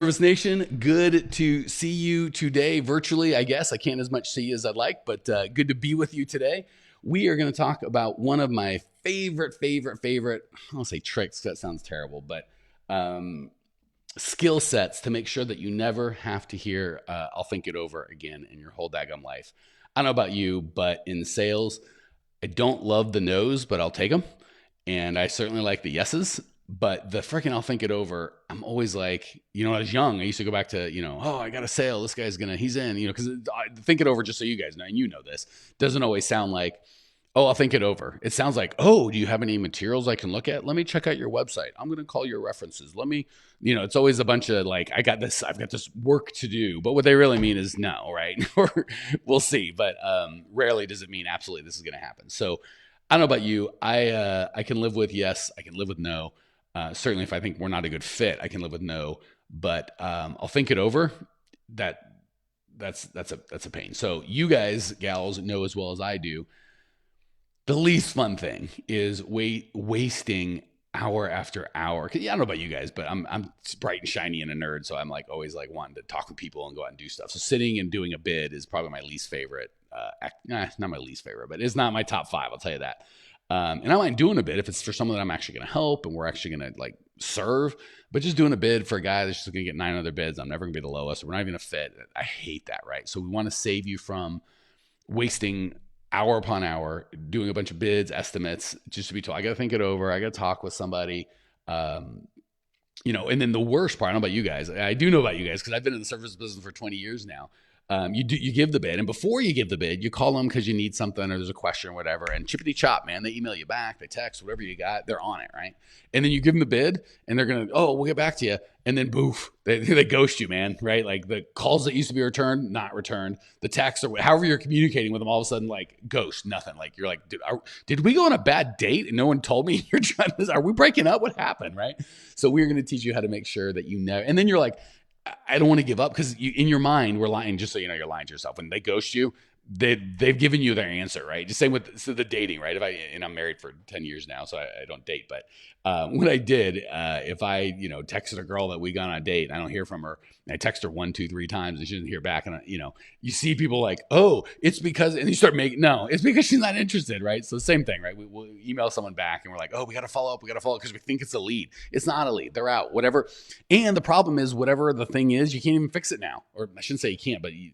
Service Nation, good to see you today virtually. I guess I can't as much see you as I'd like, but good to be with you today. We are going to talk about one of my favorite, I don't say tricks, that sounds terrible, but skill sets to make sure that you never have to hear, I'll think it over again in your whole daggum life. I don't know about you, but in sales, I don't love the no's, but I'll take them. And I certainly like the yeses. But the freaking I'll think it over, I'm always like, when I was young, I used to go back to, oh, I got a sale. This guy's he's in, because think it over, just so you guys know, and you know this, doesn't always sound like, oh, I'll think it over. It sounds like, oh, do you have any materials I can look at? Let me check out your website. I'm going to call your references. Let me, it's always a bunch of like, I've got this work to do. But what they really mean is no, right? Or we'll see. But rarely does it mean absolutely this is going to happen. So I don't know about you. I can live with yes. I can live with no. Certainly, if I think we're not a good fit, I can live with no. But I'll think it over. That's a pain. So you guys, gals, know as well as I do. The least fun thing is wasting hour after hour. I don't know about you guys, but I'm bright and shiny and a nerd, so I'm like always like wanting to talk with people and go out and do stuff. So sitting and doing a bid is probably my least favorite. Not my least favorite, but it's not my top 5. I'll tell you that. And I mind doing a bid if it's for someone that I'm actually going to help and we're actually going to like serve, but just doing a bid for a guy that's just going to get 9 other bids, I'm never going to be the lowest. We're not even a fit. I hate that, right? So we want to save you from wasting hour upon hour doing a bunch of bids, estimates, just to be told, I got to think it over. I got to talk with somebody. And then the worst part, I don't know about you guys. I do know about you guys because I've been in the service business for 20 years now. You give the bid, and before you give the bid, you call them because you need something or there's a question or whatever, and chippity chop, man, they email you back, they text, whatever you got, they're on it, right? And then you give them the bid, and they're gonna, oh, we'll get back to you, and then boof, they ghost you, man, right? Like the calls that used to be returned, not returned, the texts or however you're communicating with them, all of a sudden like ghost, nothing. Like you're like, dude, did we go on a bad date and no one told me? You're trying to, are we breaking up? What happened, right? So we're gonna teach you how to make sure that you never, and then you're like, I don't want to give up because in your mind, we're lying. Just so you know, you're lying to yourself. When they ghost you, they've given you their answer, right? Just same with the dating, right? I'm married for 10 years now, so I don't date. But when I did, if I texted a girl that we got on a date, and I don't hear from her, and I text her 1, 2, 3 times, and she doesn't hear back, and you see people like, oh, it's because, and you start making no, it's because she's not interested, right? So same thing, right? We'll email someone back, and we're like, oh, we got to follow up, because we think it's a lead. It's not a lead. They're out, whatever. And the problem is, whatever the thing is, you can't even fix it now, or I shouldn't say you can't, but you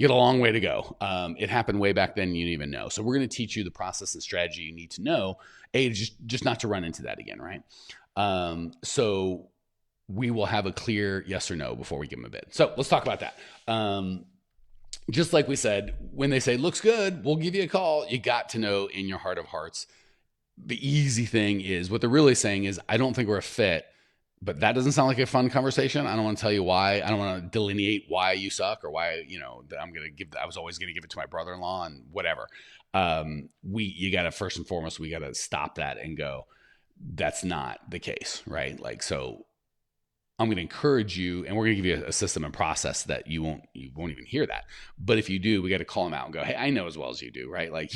got a long way to go. It happened way back then. You didn't even know. So we're going to teach you the process and strategy you need to know, just not to run into that again, right? So we will have a clear yes or no before we give them a bid. So let's talk about that. Just like we said, when they say looks good, we'll give you a call. You got to know in your heart of hearts. The easy thing is what they're really saying is, I don't think we're a fit. But that doesn't sound like a fun conversation. I don't want to tell you why. I don't want to delineate why you suck or why, that I was always going to give it to my brother-in-law and whatever. You got to, first and foremost, we got to stop that and go, that's not the case, right? Like, so I'm going to encourage you, and we're going to give you a system and process that you won't even hear that. But if you do, we got to call them out and go, hey, I know as well as you do, right? Like,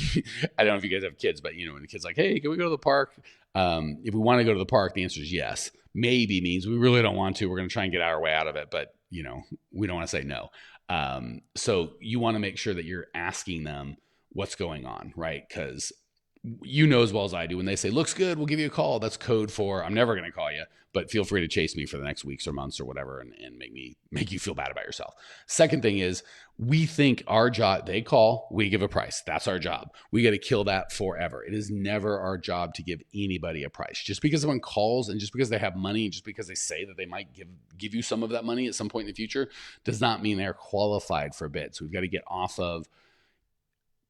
I don't know if you guys have kids, but when the kid's like, hey, can we go to the park? If we want to go to the park, the answer is yes. Maybe means we really don't want to. We're going to try and get our way out of it, but we don't want to say no. So you want to make sure that you're asking them what's going on, right? Because as well as I do, when they say looks good, we'll give you a call. That's code for I'm never going to call you, but feel free to chase me for the next weeks or months or whatever, and make you feel bad about yourself. Second thing is, we think our job, they call, we give a price. That's our job. We got to kill that forever. It is never our job to give anybody a price. Just because someone calls and just because they have money, and just because they say that they might give you some of that money at some point in the future, does not mean they're qualified for a bid. So we've got to get off of,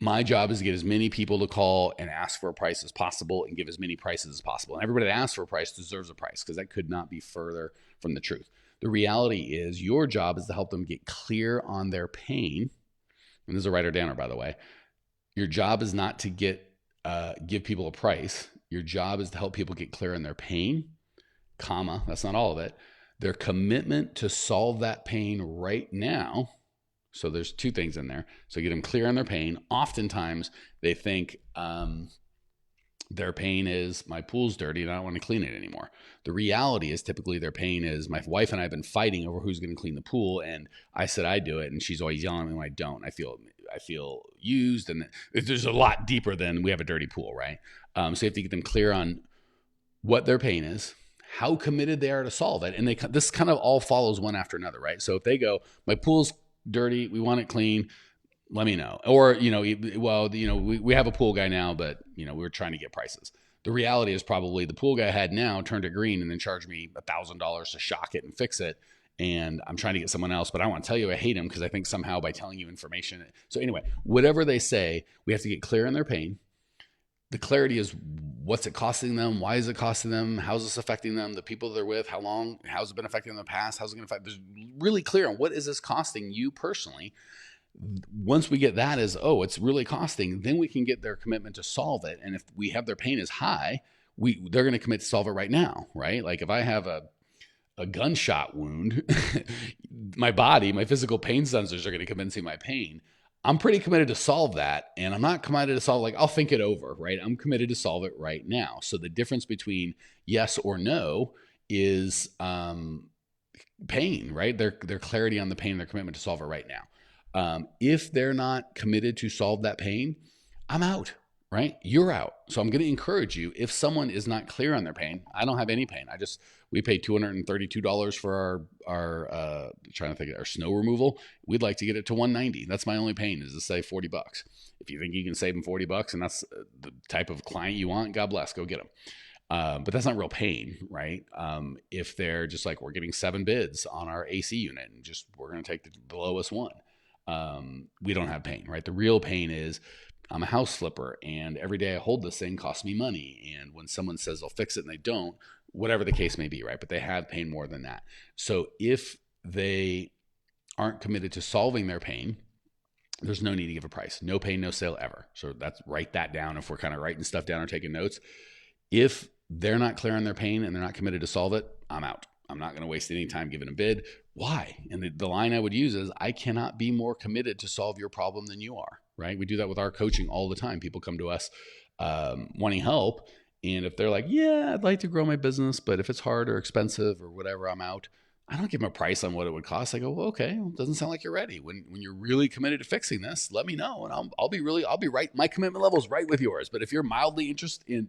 my job is to get as many people to call and ask for a price as possible and give as many prices as possible. And everybody that asks for a price deserves a price, because that could not be further from the truth. The reality is, your job is to help them get clear on their pain. And this is a writer downer, by the way. Your job is not to give people a price. Your job is to help people get clear on their pain, comma, that's not all of it, their commitment to solve that pain right now. So there's 2 things in there. So get them clear on their pain. Oftentimes they think, Their pain is my pool's dirty and I don't want to clean it anymore. The reality is typically their pain is my wife and I have been fighting over who's going to clean the pool, and I said I do it, and she's always yelling at me when I don't. I feel used, and there's a lot deeper than we have a dirty pool, right? So you have to get them clear on what their pain is, how committed they are to solve it, and this kind of all follows one after another, right? So if they go, my pool's dirty, we want it clean, let me know. Or, we have a pool guy now, but, we were trying to get prices. The reality is probably the pool guy I had now turned it green and then charged me $1,000 to shock it and fix it. And I'm trying to get someone else, but I want to tell you I hate him because I think somehow by telling you information. So anyway, whatever they say, we have to get clear on their pain. The clarity is, what's it costing them? Why is it costing them? How's this affecting them? The people they're with, how long? How's it been affecting them in the past? How's it going to affect? There's really clear on what is this costing you personally. Once we get that as, it's really costing, then we can get their commitment to solve it. And if we have their pain is high, they're going to commit to solve it right now, right? Like if I have a gunshot wound, my physical pain sensors are going to convince me my pain. I'm pretty committed to solve that. And I'm not committed to solve, I'll think it over, right? I'm committed to solve it right now. So the difference between yes or no is pain, right? Their clarity on the pain, their commitment to solve it right now. If they're not committed to solve that pain, I'm out, right? You're out. So I'm going to encourage you. If someone is not clear on their pain, I don't have any pain. We paid $232 for our snow removal. We'd like to get it to $190. That's my only pain, is to save $40. If you think you can save them $40 and that's the type of client you want, God bless, go get them. But that's not real pain, right? If they're just like, we're getting 7 bids on our AC unit and we're going to take the lowest one. We don't have pain, right? The real pain is I'm a house flipper and every day I hold this thing costs me money. And when someone says they'll fix it and they don't, whatever the case may be, right? But they have pain more than that. So if they aren't committed to solving their pain, there's no need to give a price. No pain, no sale ever. So write that down if we're kind of writing stuff down or taking notes. If they're not clear on their pain and they're not committed to solve it, I'm out. I'm not going to waste any time giving a bid. Why? And the line I would use is, I cannot be more committed to solve your problem than you are, right? We do that with our coaching all the time. People come to us wanting help. And if they're like, yeah, I'd like to grow my business, but if it's hard or expensive or whatever, I'm out. I don't give them a price on what it would cost. I go, well, okay, well, it doesn't sound like you're ready. When you're really committed to fixing this, let me know, and I'll be right. My commitment level is right with yours. But if you're mildly interested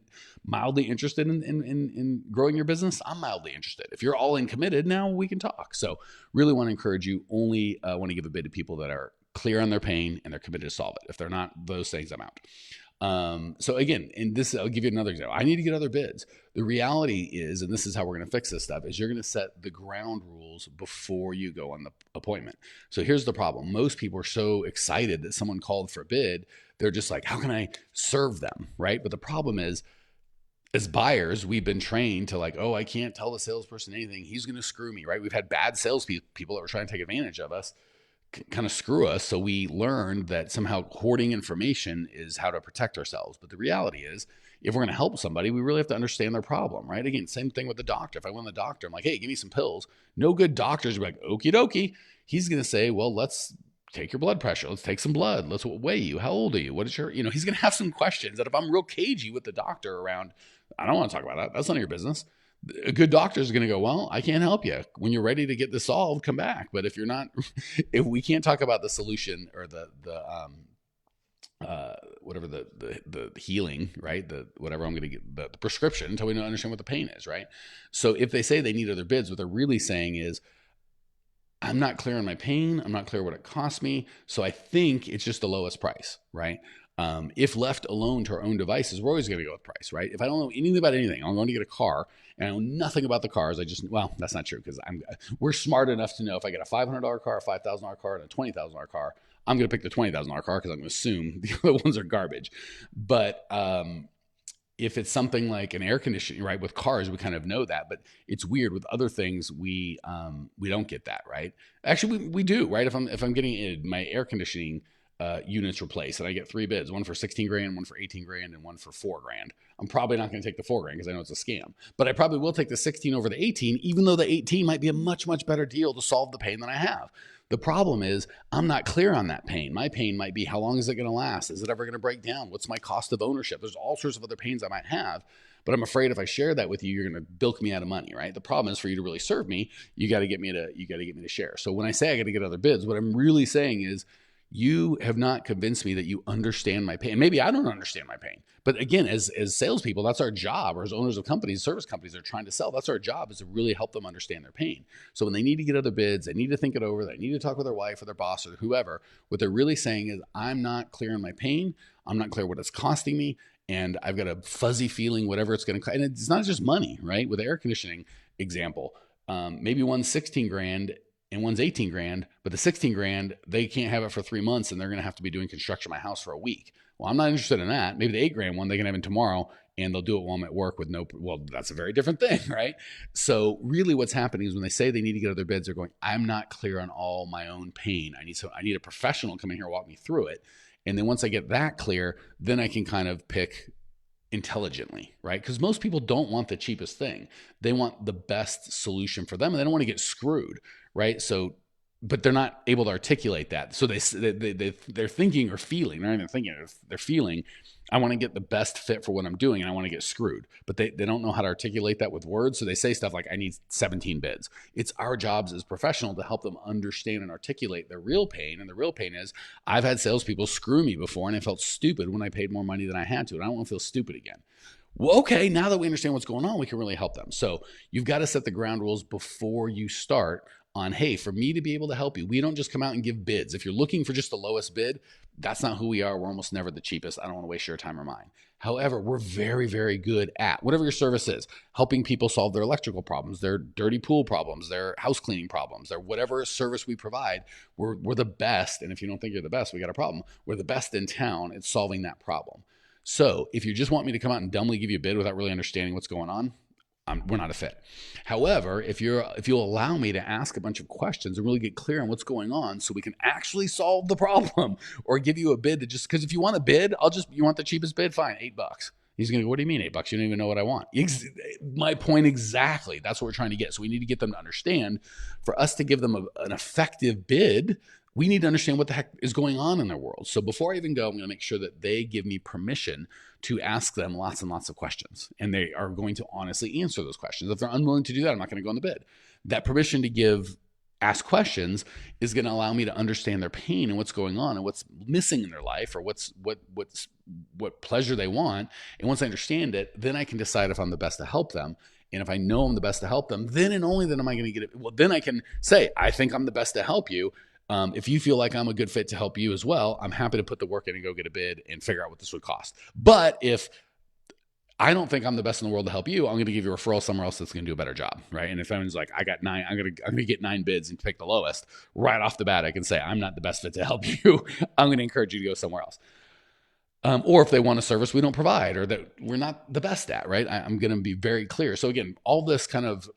in growing your business, I'm mildly interested. If you're all in committed, now we can talk. So really want to encourage you. Only want to give a bid to people that are clear on their pain and they're committed to solve it. If they're not those things, I'm out. So again, I'll give you another example. I need to get other bids. The reality is, and this is how we're going to fix this stuff, is you're going to set the ground rules before you go on the appointment. So here's the problem. Most people are so excited that someone called for a bid. They're just like, how can I serve them? Right. But the problem is, as buyers, we've been trained to I can't tell the salesperson anything. He's going to screw me. Right. We've had bad salespeople that were trying to take advantage of us, kind of screw us. So we learned that somehow hoarding information is how to protect ourselves. But the reality is, if we're going to help somebody, we really have to understand their problem, right? Again, same thing with the doctor. If I went to the doctor, I'm like, hey, give me some pills. No good doctors are like, okie dokie. He's going to say, well, let's take your blood pressure. Let's take some blood. Let's weigh you. How old are you? What is your, he's going to have some questions that if I'm real cagey with the doctor around, I don't want to talk about that. That's none of your business. A good doctor is going to go, well, I can't help you. When you're ready to get this solved, come back. But if you're not, if we can't talk about the solution or the healing, right? Whatever I'm going to get, the prescription, until we don't understand what the pain is, right? So if they say they need other bids, what they're really saying is, I'm not clear on my pain. I'm not clear what it costs me. So I think it's just the lowest price, right? If left alone to our own devices, we're always going to go with price, right? If I don't know anything about anything, I'm going to get a car and I know nothing about the cars. That's not true, because we're smart enough to know if I get a $500 car, a $5,000 car, and a $20,000 car, I'm going to pick the $20,000 car because I'm going to assume the other ones are garbage. But if it's something like an air conditioning, right? With cars, we kind of know that, but it's weird with other things. We don't get that, right? Actually, we do, right? If I'm getting my air conditioning units replaced, and I get 3 bids, one for 16 grand, one for 18 grand, and one for 4 grand. I'm probably not going to take the 4 grand because I know it's a scam, but I probably will take the 16 over the 18, even though the 18 might be a much, much better deal to solve the pain that I have. The problem is I'm not clear on that pain. My pain might be, how long is it going to last? Is it ever going to break down? What's my cost of ownership? There's all sorts of other pains I might have, but I'm afraid if I share that with you, you're going to bilk me out of money, right? The problem is, for you to really serve me, you got to get me to share. So when I say I got to get other bids, what I'm really saying is, you have not convinced me that you understand my pain. Maybe I don't understand my pain. But again, as salespeople, that's our job, or as owners of companies, service companies they're trying to sell, that's our job, is to really help them understand their pain. So when they need to get other bids, they need to think it over, they need to talk with their wife or their boss or whoever, what they're really saying is, I'm not clear on my pain, I'm not clear what it's costing me, and I've got a fuzzy feeling whatever it's going to cost. And it's not just money, right? With the air conditioning example, maybe one's 16 grand and one's 18 grand, but the 16 grand, they can't have it for 3 months and they're going to have to be doing construction on my house for a week. Well, I'm not interested in that. Maybe the 8 grand one, they can have it tomorrow and they'll do it while I'm at work with no, well, that's a very different thing, right? So really what's happening is when they say they need to get other bids, they're going, I'm not clear on all my own pain. I need a professional come in here and walk me through it. And then once I get that clear, then I can kind of pick intelligently, right? Because most people don't want the cheapest thing. They want the best solution for them and they don't want to get screwed, right? So, but they're not able to articulate that. So they're thinking or feeling, they're not even thinking, they're feeling, I want to get the best fit for what I'm doing and I want to get screwed. But they don't know how to articulate that with words. So they say stuff like, I need 17 bids. It's our jobs as professionals to help them understand and articulate their real pain. And the real pain is, I've had salespeople screw me before and I felt stupid when I paid more money than I had to. And I don't want to feel stupid again. Well, okay, now that we understand what's going on, we can really help them. So you've got to set the ground rules before you start on, hey, for me to be able to help you, we don't just come out and give bids. If you're looking for just the lowest bid, that's not who we are. We're almost never the cheapest. I don't want to waste your time or mine. However, we're very, very good at whatever your service is, helping people solve their electrical problems, their dirty pool problems, their house cleaning problems, their whatever service we provide. We're the best. And if you don't think you're the best, we got a problem. We're the best in town at solving that problem. So if you just want me to come out and dumbly give you a bid without really understanding what's going on, we're not a fit. However, if you'll allow me to ask a bunch of questions and really get clear on what's going on so we can actually solve the problem, or give you a bid that just, because if you want a bid, you want the cheapest bid, fine, $8. He's going to go, what do you mean $8? You don't even know what I want. My point exactly. That's what we're trying to get. So we need to get them to understand, for us to give them an effective bid, we need to understand what the heck is going on in their world. So before I even go, I'm going to make sure that they give me permission to ask them lots and lots of questions. And they are going to honestly answer those questions. If they're unwilling to do that, I'm not going to go on the bid. That permission to ask questions is going to allow me to understand their pain and what's going on and what's missing in their life, or what pleasure they want. And once I understand it, then I can decide if I'm the best to help them. And if I know I'm the best to help them, then and only then am I going to get it. Well, then I can say, I think I'm the best to help you. If you feel like I'm a good fit to help you as well, I'm happy to put the work in and go get a bid and figure out what this would cost. But if I don't think I'm the best in the world to help you, I'm going to give you a referral somewhere else that's going to do a better job, right? And if anyone's like, I got 9, I'm going to get 9 bids and pick the lowest right off the bat, I can say, I'm not the best fit to help you. I'm going to encourage you to go somewhere else. Or if they want a service we don't provide, or that we're not the best at, right? I'm going to be very clear. So again, all this kind of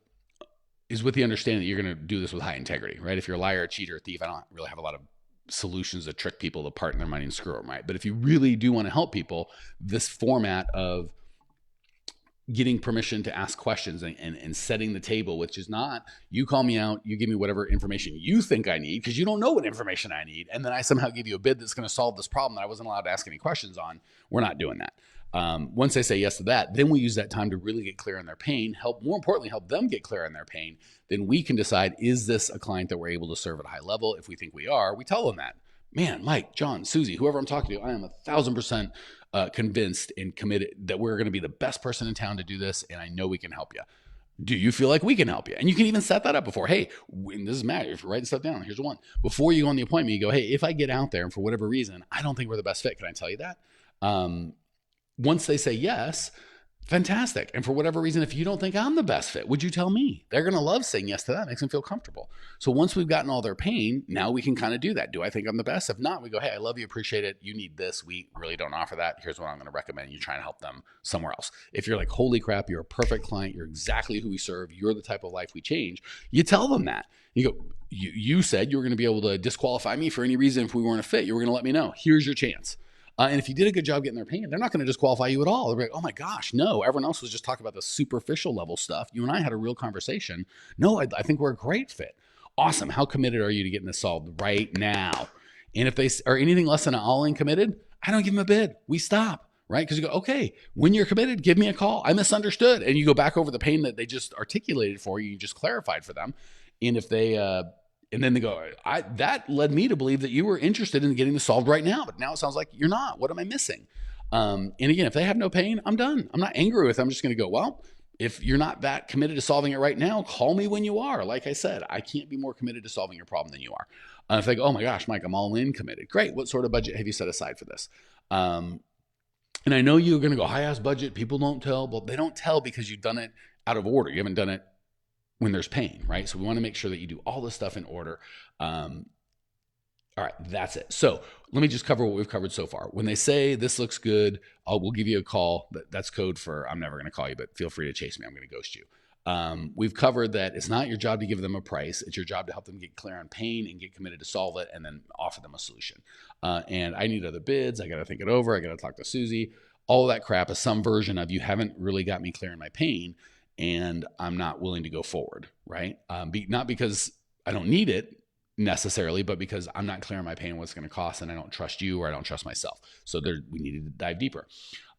is with the understanding that you're going to do this with high integrity, right? If you're a liar, a cheater, a thief, I don't really have a lot of solutions that trick people to part in their money and screw them, right? But if you really do want to help people, this format of getting permission to ask questions and setting the table, which is not, you call me out, you give me whatever information you think I need, because you don't know what information I need, and then I somehow give you a bid that's going to solve this problem that I wasn't allowed to ask any questions on. We're not doing that. Once they say yes to that, then we use that time to really get clear on their pain, more importantly, help them get clear on their pain. Then we can decide, is this a client that we're able to serve at a high level? If we think we are, we tell them that. Man, Mike, John, Susie, whoever I'm talking to, I am 1,000% convinced and committed that we're going to be the best person in town to do this, and I know we can help you. Do you feel like we can help you? And you can even set that up before. Hey, and this is Matt, if you're writing stuff down, here's one. Before you go on the appointment, you go, hey, if I get out there and for whatever reason, I don't think we're the best fit, can I tell you that? Once they say yes, Fantastic. And for whatever reason, if you don't think I'm the best fit, would you tell me? They're going to love saying yes to that. It makes them feel comfortable. So once we've gotten all their pain, now we can kind of do that. Do I think I'm the best? If not, we go, hey, I love you, appreciate it. You need this. We really don't offer that. Here's what I'm going to recommend. You try and help them somewhere else. If you're like, holy crap, you're a perfect client. You're exactly who we serve. You're the type of life we change. You tell them that. You go, you said you were going to be able to disqualify me for any reason if we weren't a fit. You were going to let me know. Here's your chance. And if you did a good job getting their pain, they're not going to disqualify you at all. They're like, oh my gosh, no. Everyone else was just talking about the superficial level stuff. You and I had a real conversation. No, I think we're a great fit. Awesome. How committed are you to getting this solved right now? And if they are anything less than an all-in committed, I don't give them a bid. We stop, right? Because you go, okay, when you're committed, give me a call. I misunderstood. And you go back over the pain that they just articulated for you. You just clarified for them. And if they, and then they go, that led me to believe that you were interested in getting this solved right now, but now it sounds like you're not. What am I missing? And again, if they have no pain, I'm done. I'm not angry with them. I'm just going to go, well, if you're not that committed to solving it right now, call me when you are. Like I said, I can't be more committed to solving your problem than you are. If they go, oh my gosh, Mike, I'm all in committed. Great. What sort of budget have you set aside for this? And I know you're going to go, high ass budget. People don't tell. Well, they don't tell because you've done it out of order. You haven't done it when there's pain, right? So we want to make sure that you do all this stuff in order. All right, that's it. So let me just cover what we've covered so far. When they say this looks good, we'll give you a call. That's code for I'm never going to call you, but feel free to chase me. I'm going to ghost you. We've covered that it's not your job to give them a price. It's your job to help them get clear on pain and get committed to solve it and then offer them a solution. And I need other bids. I got to think it over. I got to talk to Susie. All that crap is some version of you haven't really got me clear on my pain and I'm not willing to go forward, right? Not because I don't need it necessarily, but because I'm not clear on my pain, what it's going to cost, and I don't trust you or I don't trust myself. So we need to dive deeper.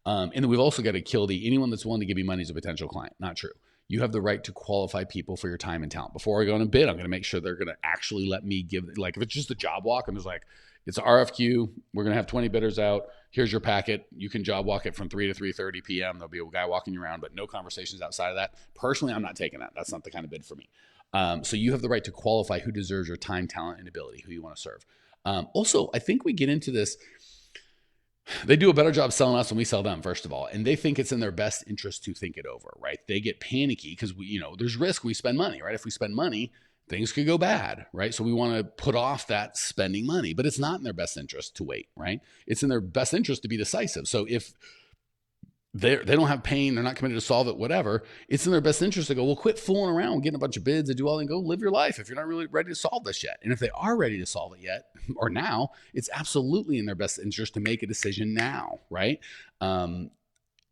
And then we've also got to kill anyone that's willing to give me money is a potential client. Not true. You have the right to qualify people for your time and talent. Before I go on a bid, I'm going to make sure they're going to actually let me give, like if it's just a job walk and there's like, it's an RFQ, we're going to have 20 bidders out. Here's your packet. You can job walk it from 3 to 3:30 p.m. There'll be a guy walking you around, but no conversations outside of that. Personally, I'm not taking that. That's not the kind of bid for me. So you have the right to qualify who deserves your time, talent, and ability, who you want to serve. Also, I think we get into this. They do a better job selling us when we sell them, first of all, and they think it's in their best interest to think it over, right? They get panicky because there's risk. We spend money, right? If we spend money, things could go bad, right? So we want to put off that spending money, but it's not in their best interest to wait, right? It's in their best interest to be decisive. So if they don't have pain, they're not committed to solve it, whatever, it's in their best interest to go, well, quit fooling around, getting a bunch of bids and do all and go live your life if you're not really ready to solve this yet. And if they are ready to solve it yet or now, it's absolutely in their best interest to make a decision now, right?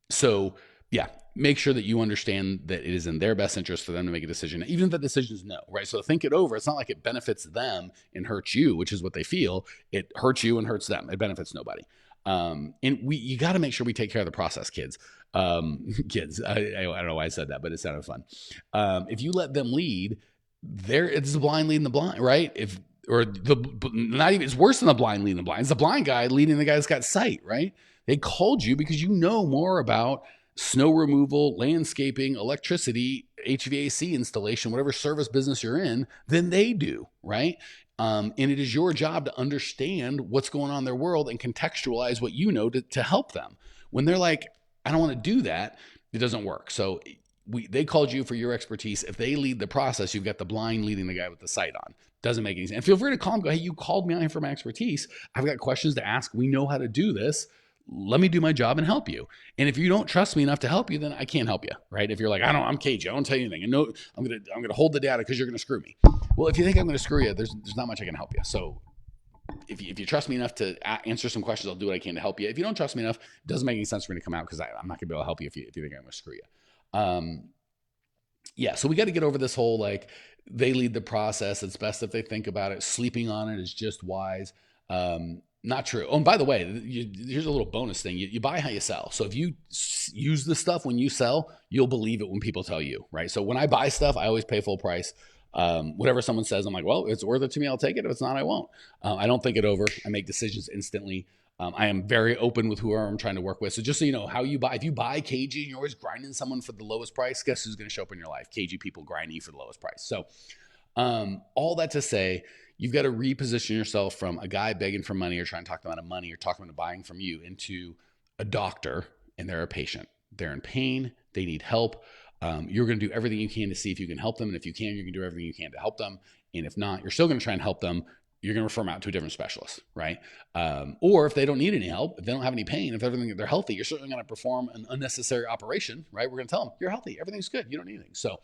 So yeah, make sure that you understand that it is in their best interest for them to make a decision, even if the decision is no, right? So think it over. It's not like it benefits them and hurts you, which is what they feel. It hurts you and hurts them. It benefits nobody. And you got to make sure we take care of the process, kids. Kids, I don't know why I said that, but it sounded fun. If you let them lead, it's the blind leading the blind, right? It's worse than the blind leading the blind. It's the blind guy leading the guy that's got sight, right? They called you because you know more about snow removal, landscaping, electricity, HVAC installation, whatever service business you're in, than they do, right? And it is your job to understand what's going on in their world and contextualize what you know to help them. When they're like, I don't want to do that, it doesn't work. So they called you for your expertise. If they lead the process, you've got the blind leading the guy with the sight on. Doesn't make any sense. And feel free to call them, go, hey, you called me on here for my expertise. I've got questions to ask. We know how to do this. Let me do my job and help you. And if you don't trust me enough to help you, then I can't help you, right? If you're like, I'm cagey, I don't tell you anything. And no, I'm gonna hold the data because you're gonna screw me. Well, if you think I'm gonna screw you, there's not much I can help you. So if you trust me enough to answer some questions, I'll do what I can to help you. If you don't trust me enough, it doesn't make any sense for me to come out because I'm not gonna be able to help you if you think I'm gonna screw you. Yeah, so we got to get over this whole like they lead the process. It's best if they think about it. Sleeping on it is just wise. Not true. Oh, and by the way, here's a little bonus thing. You buy how you sell. So if you use the stuff when you sell, you'll believe it when people tell you, right? So when I buy stuff, I always pay full price. Whatever someone says, I'm like, well, it's worth it to me. I'll take it. If it's not, I won't. I don't think it over. I make decisions instantly. I am very open with whoever I'm trying to work with. So just so you know how you buy, if you buy KG and you're always grinding someone for the lowest price, guess who's going to show up in your life? KG people grinding you for the lowest price. So all that to say, you've got to reposition yourself from a guy begging for money or trying to talk them out of money or talking them into buying from you into a doctor and they're a patient. They're in pain. They need help. You're going to do everything you can to see if you can help them. And if you can, you're going to do everything you can to help them. And if not, you're still going to try and help them. You're going to refer them out to a different specialist, right? Or if they don't need any help, if they don't have any pain, if everything, they're healthy, you're certainly going to perform an unnecessary operation, right? We're going to tell them, you're healthy, everything's good, you don't need anything. So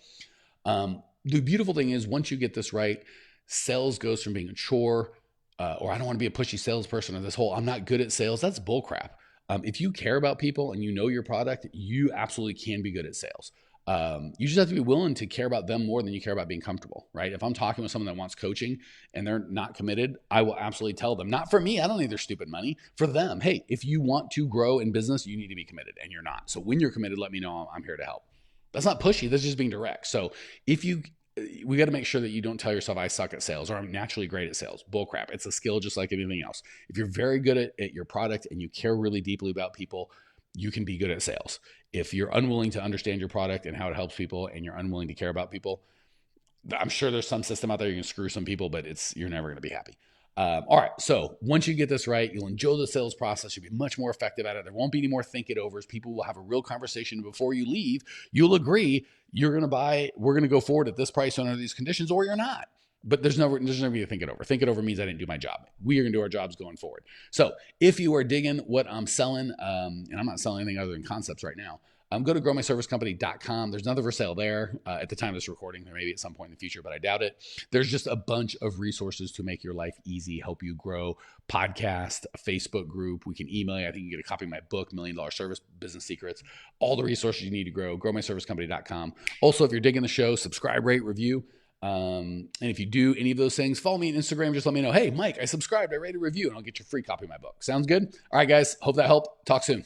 the beautiful thing is, once you get this right, sales goes from being a chore, or I don't want to be a pushy salesperson, or this whole I'm not good at sales. That's bullcrap. If you care about people and you know your product, you absolutely can be good at sales. You just have to be willing to care about them more than you care about being comfortable, right? If I'm talking with someone that wants coaching and they're not committed, I will absolutely tell them, not for me, I don't need their stupid money. For them, hey, if you want to grow in business, you need to be committed, and you're not. So when you're committed, let me know. I'm here to help. That's not pushy. That's just being direct. So we got to make sure that you don't tell yourself I suck at sales or I'm naturally great at sales. Bullcrap. It's a skill just like anything else. If you're very good at your product and you care really deeply about people, you can be good at sales. If you're unwilling to understand your product and how it helps people, and you're unwilling to care about people, I'm sure there's some system out there you can screw some people, but you're never going to be happy. All right. So once you get this right, you'll enjoy the sales process. You'll be much more effective at it. There won't be any more think it overs. People will have a real conversation. Before you leave, you'll agree you're going to buy, we're going to go forward at this price under these conditions, or you're not. But there's never be a think it over. Think it over means I didn't do my job. We are going to do our jobs going forward. So if you are digging what I'm selling, and I'm not selling anything other than concepts right now, go to growmyservicecompany.com. There's nothing for sale there at the time of this recording. There may be at some point in the future, but I doubt it. There's just a bunch of resources to make your life easy, help you grow. Podcast, a Facebook group. We can email you. I think you get a copy of my book, $1 Million Service Business Secrets. All the resources you need to grow. growmyservicecompany.com. Also, if you're digging the show, subscribe, rate, review. And if you do any of those things, follow me on Instagram. Just let me know, hey, Mike, I subscribed, I rated a review, and I'll get your free copy of my book. Sounds good? All right, guys. Hope that helped. Talk soon.